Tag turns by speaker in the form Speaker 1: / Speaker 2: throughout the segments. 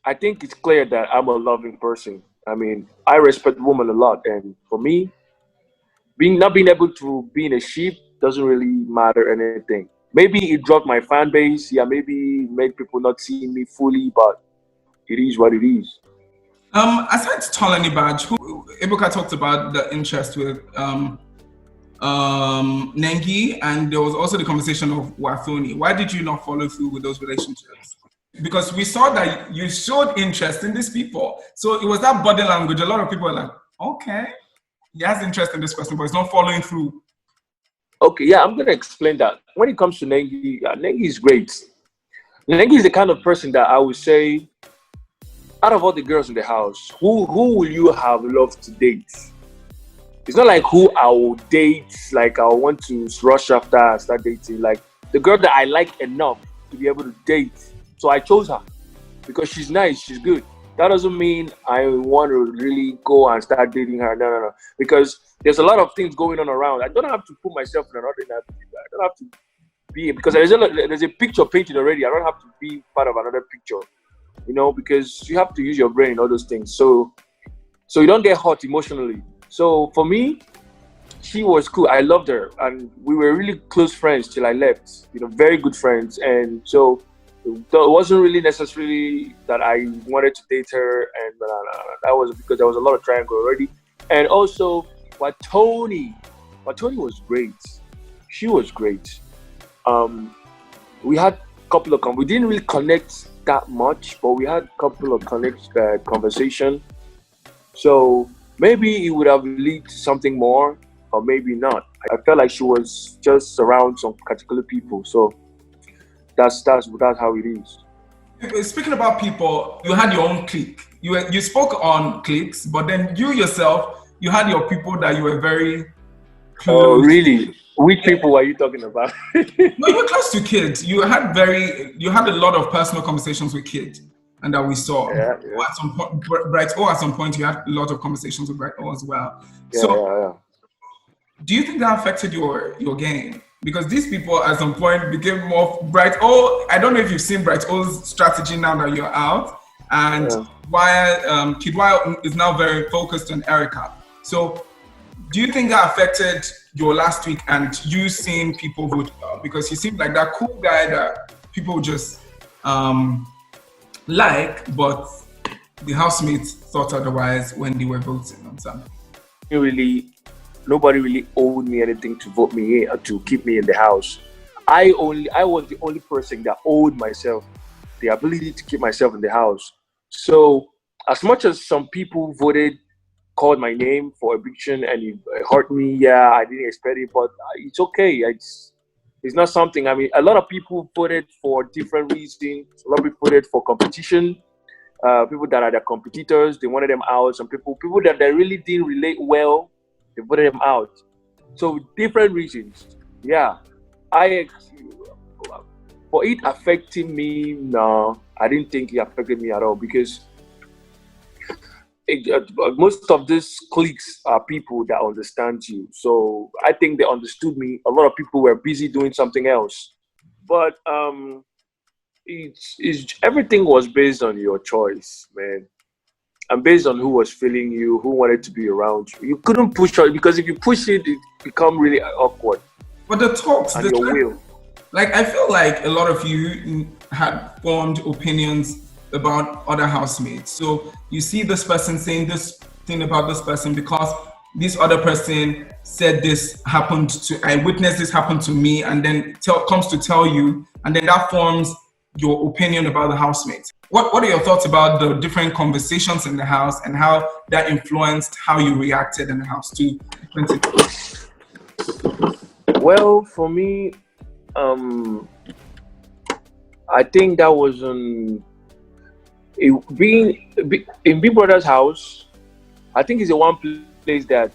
Speaker 1: I think it's clear that I'm a loving person. I mean, I respect women a lot, and for me, being not being able to be in a sheep doesn't really matter anything. Maybe it dropped my fan base. Yeah, maybe made people not see me fully, but it is what it is.
Speaker 2: Aside Tolani Badge, who Ibuka talked about the interest with Nengi, and there was also the conversation of Wathoni. Why did you not follow through with those relationships? Because we saw that you showed interest in these people. So it was that body language. A lot of people were like, okay, he has interest in this person, but he's not following through.
Speaker 1: Okay, yeah, I'm gonna explain that. When it comes to Nengi, Nengi is great. Nengi is the kind of person that I would say, out of all the girls in the house, who will you have loved to date? It's not like who I will date, like I want to rush after and start dating. Like the girl that I like enough to be able to date. So I chose her because she's nice, she's good. That doesn't mean I want to really go and start dating her. No, no, no. Because there's a lot of things going on around. I don't have to put myself in another. I don't have to be because there's a picture painted already. I don't have to be part of another picture. Because you have to use your brain and all those things. So you don't get hurt emotionally. So for me, she was cool. I loved her, and we were really close friends till I left. Very good friends, and so it wasn't really necessarily that I wanted to date her, and that was because there was a lot of triangle already. And also, Watoni was great. She was great. We had a couple of we didn't really connect that much, but we had a couple of conversation. So maybe it would have led to something more, or maybe not. I felt like she was just around some particular people. So that's how it is.
Speaker 2: Speaking about people, you had your own clique. You spoke on cliques, but then you yourself, you had your people that you were very
Speaker 1: Oh,
Speaker 2: close.
Speaker 1: really? Which people are you talking about?
Speaker 2: No, you were close to kids. You had a lot of personal conversations with kids, and that we saw.
Speaker 1: Yeah,
Speaker 2: Or at some point, Bright O, at some point, you had a lot of conversations with Bright O as well.
Speaker 1: yeah,
Speaker 2: So,
Speaker 1: yeah.
Speaker 2: do you think that affected your game? Because these people at some point became more Bright O. I don't know if you've seen Bright O's strategy now that you're out, and
Speaker 1: Yeah.
Speaker 2: while Kid Wild is now very focused on Erica. So, do you think that affected your last week and you seeing people vote out? Because he seemed like that cool guy that people just but the housemates thought otherwise when they were voting on something.
Speaker 1: Nobody really owed me anything to vote me in or to keep me in the house. I was the only person that owed myself the ability to keep myself in the house. So as much as some people called my name for eviction and it hurt me, yeah, I didn't expect it, but it's okay. It's not something. I mean, a lot of people voted for different reasons. A lot of people voted for competition. People that are the competitors, they wanted them out. Some people that they really didn't relate well, they voted them out. So different reasons. Yeah, I for it affecting me, no, I didn't think it affected me at all because most of these cliques are people that understand you. So I think they understood me. A lot of people were busy doing something else, but it's everything was based on your choice, man, and based on who was feeling you, who wanted to be around you. You couldn't push it because if you push it, it become really awkward.
Speaker 2: But the talks,
Speaker 1: And your will.
Speaker 2: like I feel like a lot of you had formed opinions about other housemates. So you see this person saying this thing about this person because this other person said this happened to, I witnessed this happen to me, and then comes to tell you, and then that forms your opinion about the housemates. What are your thoughts about the different conversations in the house and how that influenced how you reacted in the house to different situations?
Speaker 1: Well, for me, I think that was in Big Brother's house. I think it's the one place that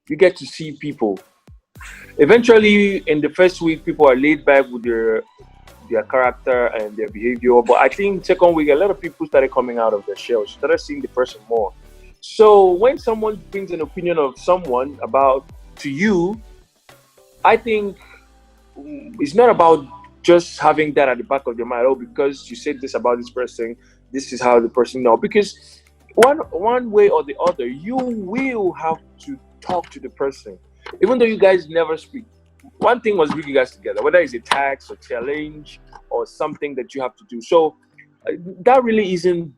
Speaker 1: you get to see people. Eventually, in the first week, people are laid back with their character and their behavior. But I think second week, a lot of people started coming out of their shells, started seeing the person more. So when someone brings an opinion of someone about to you, I think it's not about just having that at the back of your mind. Oh, because you said this about this person, this is how the person know. Because one way or the other, you will have to talk to the person, even though you guys never speak. One thing was bring you guys together, whether it's a task or challenge or something that you have to do. So that really isn't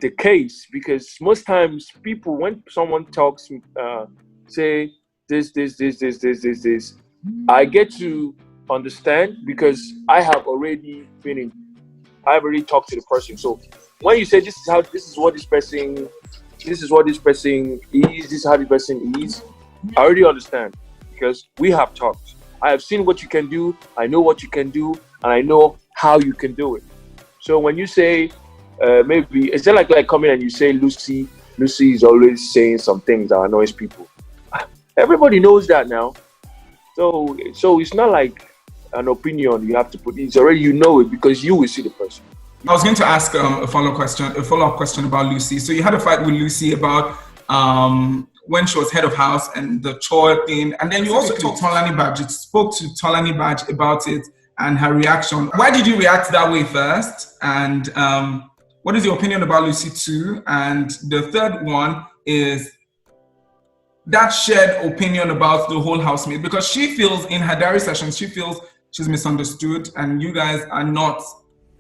Speaker 1: the case, because most times people, when someone talks, say this, I get to understand because I've already talked to the person. So when you say this is what this person, this is how this person is, I already understand because we have talked. I have seen what you can do, I know what you can do, and I know how you can do it. So when you say maybe it's not like coming and you say Lucy is always saying some things that annoys people. Everybody knows that now. So it's not like an opinion you have to put. It's already, you know it because you will see the person.
Speaker 2: I was going to ask a follow-up question about Lucy. So you had a fight with Lucy about when she was head of house and the chore thing, and then you also told Tolani Badge. You spoke to Tolani Badge about it and her reaction. Why did you react that way first? And what is your opinion about Lucy too? And the third one is that shared opinion about the whole housemate, because she feels in her diary sessions, she feels she's misunderstood and you guys are not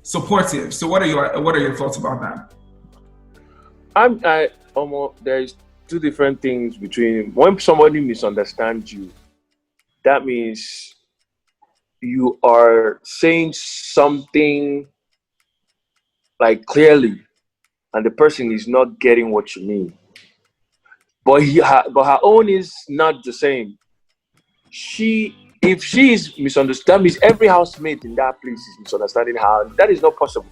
Speaker 2: supportive. So what are your thoughts about that?
Speaker 1: I almost, there's two different things between when somebody misunderstands you, that means you are saying something like clearly and the person is not getting what you mean. But her own is not the same. If she is misunderstood, that means every housemate in that place is misunderstanding her. That is not possible,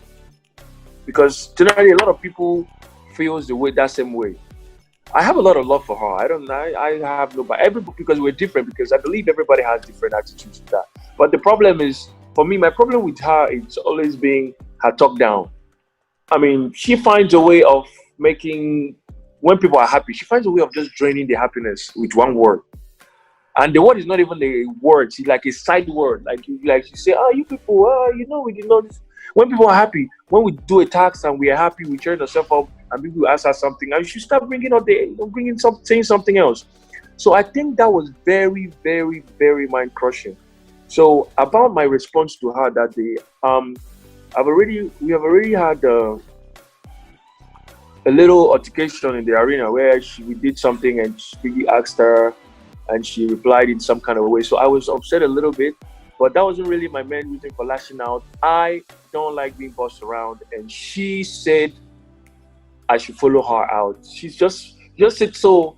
Speaker 1: because generally a lot of people feels that same way. I have a lot of love for her. I have no, but because we're different. Because I believe everybody has different attitudes to that. But the problem is, for me, my problem with her, it's always been her talk down. I mean, she finds a way of making, when people are happy, she finds a way of just draining the happiness with one word. And the word is not even a word; it's like a side word. Like you say, "Oh, you people, we did know this." When people are happy, when we do a task and we are happy, we turn ourselves up, and people ask us something, and she start saying something else. So I think that was very, very, very mind crushing. So about my response to her that day, we have already had a little altercation in the arena where we did something and she asked her and she replied in some kind of way. So I was upset a little bit, but that wasn't really my main reason for lashing out. I don't like being bossed around, and she said I should follow her out. She's just said so.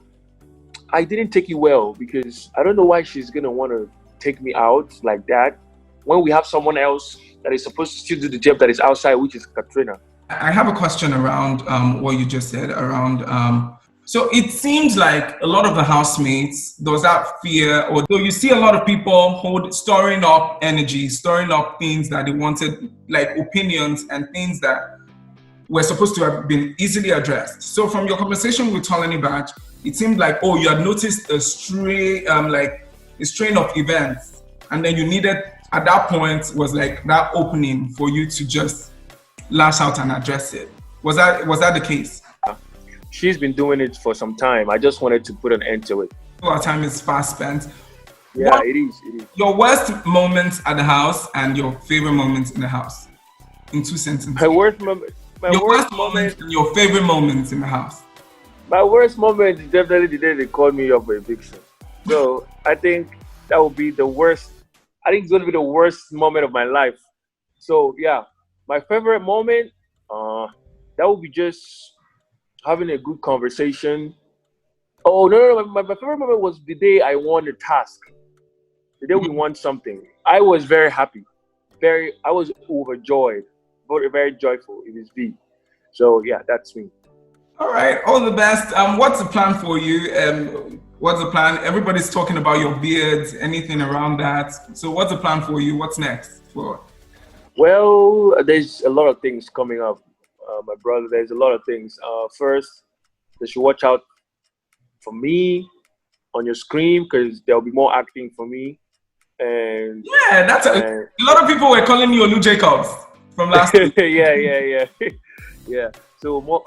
Speaker 1: I didn't take it well because I don't know why she's gonna want to take me out like that when we have someone else that is supposed to still do the job that is outside, which is Katrina.
Speaker 2: I have a question around what you just said around. So it seems like a lot of the housemates, there was that fear, or though you see a lot of people storing up energy, storing up things that they wanted, like opinions and things that were supposed to have been easily addressed. So from your conversation with Tolani Badge, it seemed like, oh, you had noticed a strain of events, and then you needed, at that point, was like that opening for you to just lash out and address it. Was that the case?
Speaker 1: She's been doing it for some time. I just wanted to put an end to it.
Speaker 2: Our time is fast spent.
Speaker 1: Yeah, it is.
Speaker 2: Your worst moments at the house and your favorite moments in the house, in 2 sentences.
Speaker 1: My worst moment.
Speaker 2: And your favorite moments in the house.
Speaker 1: My worst moment is definitely the day they called me up for eviction. So I think that would be the worst. I think it's going to be the worst moment of my life. So yeah, my favorite moment, that would be just having a good conversation. Oh no, my favorite moment was the day I won the task. The day we won something. I was very happy. I was overjoyed. Very, very joyful. It is big. So yeah, that's me.
Speaker 2: All right, all the best. What's the plan for you? What's the plan? Everybody's talking about your beards, anything around that. So what's the plan for you? What's next?
Speaker 1: Well, there's a lot of things coming up, my brother. There's a lot of things. First, they should watch out for me on your screen because there'll be more acting for me. and
Speaker 2: Yeah, that's a lot of people were calling you Olu Jacobs from last week.
Speaker 1: yeah. Yeah. So more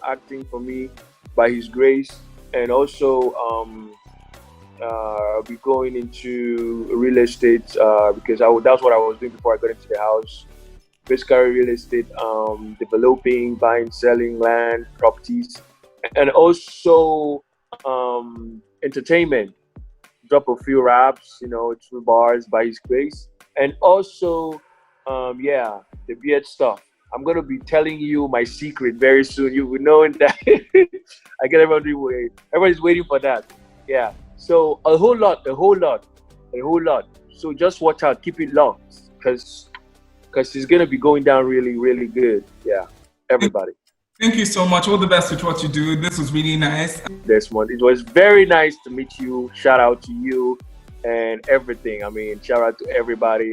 Speaker 1: acting for me by His grace, and also I'll be going into real estate because that's what I was doing before I got into the house. Basically, real estate, developing, buying, selling land, properties, and also entertainment. Drop a few raps, 2 bars by His grace, and also yeah, the beard stuff. I'm gonna be telling you my secret very soon. You will know that. I get everybody's waiting for that. Yeah. So a whole lot, a whole lot, a whole lot. So just watch out, keep it locked, because it's gonna be going down really, really good. Yeah. Everybody.
Speaker 2: Thank you so much. All the best with what you do. This was really nice.
Speaker 1: Desmond, it was very nice to meet you. Shout out to you and everything. I mean, shout out to everybody.